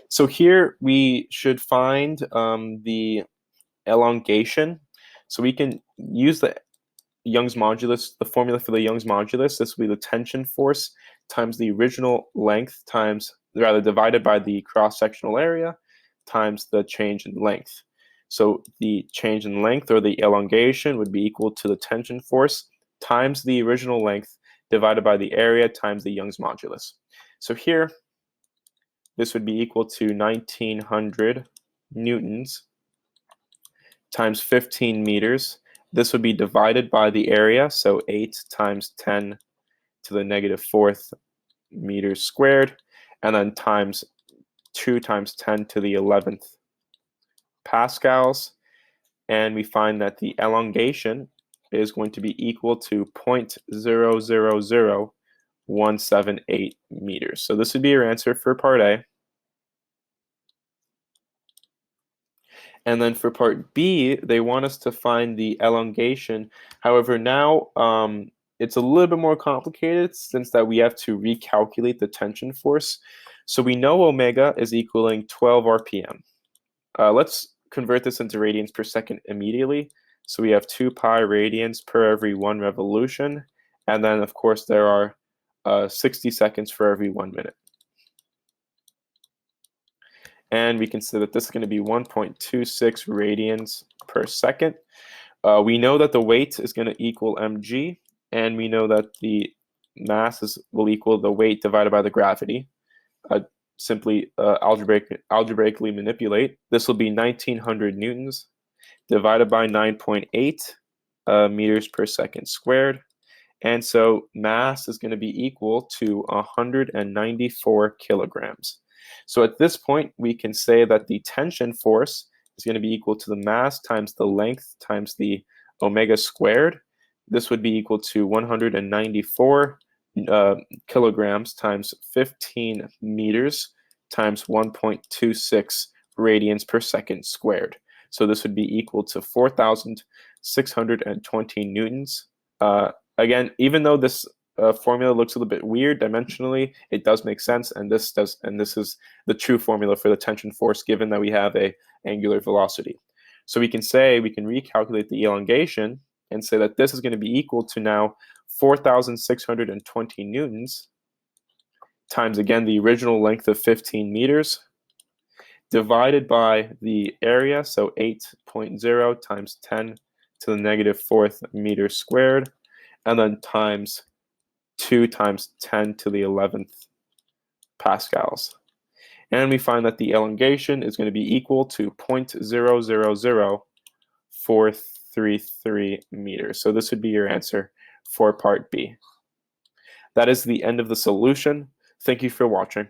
So here we should find the elongation. So we can use the Young's modulus, the formula for the Young's modulus. This will be the tension force times the original length divided by the cross-sectional area times the change in length. So the change in length, or the elongation, would be equal to the tension force times the original length divided by the area times the Young's modulus. So here, this would be equal to 1900 newtons times 15 meters. This would be divided by the area, so 8 times 10 to the negative 4th meters squared, and then times 2 times 10 to the 11th pascals. And we find that the elongation is going to be equal to 0.000178 meters. So this would be your answer for part A. And then for part B, they want us to find the elongation. However, now it's a little bit more complicated since that we have to recalculate the tension force. So we know omega is equaling 12 RPM. Let's convert this into radians per second immediately. So we have 2 pi radians per every 1 revolution. And then, of course, there are 60 seconds for every 1 minute. And we can say that this is going to be 1.26 radians per second. We know that the weight is going to equal mg, and we know that the mass will equal the weight divided by the gravity. Simply algebraically manipulate. This will be 1900 newtons divided by 9.8 meters per second squared. And so mass is going to be equal to 194 kilograms. So at this point, we can say that the tension force is going to be equal to the mass times the length times the omega squared. This would be equal to 194 kilograms times 15 meters times 1.26 radians per second squared. So this would be equal to 4,620 newtons. Again, even though this formula looks a little bit weird dimensionally, it does make sense, and this is the true formula for the tension force given that we have a angular velocity. So we can recalculate the elongation and say that this is going to be equal to now 4,620 newtons times, again, the original length of 15 meters divided by the area, so 8.0 times 10 to the negative 4th meters squared, and then times 2 times 10 to the 11th pascals. And we find that the elongation is going to be equal to 0.000433 meters. So this would be your answer for part B. That is the end of the solution. Thank you for watching.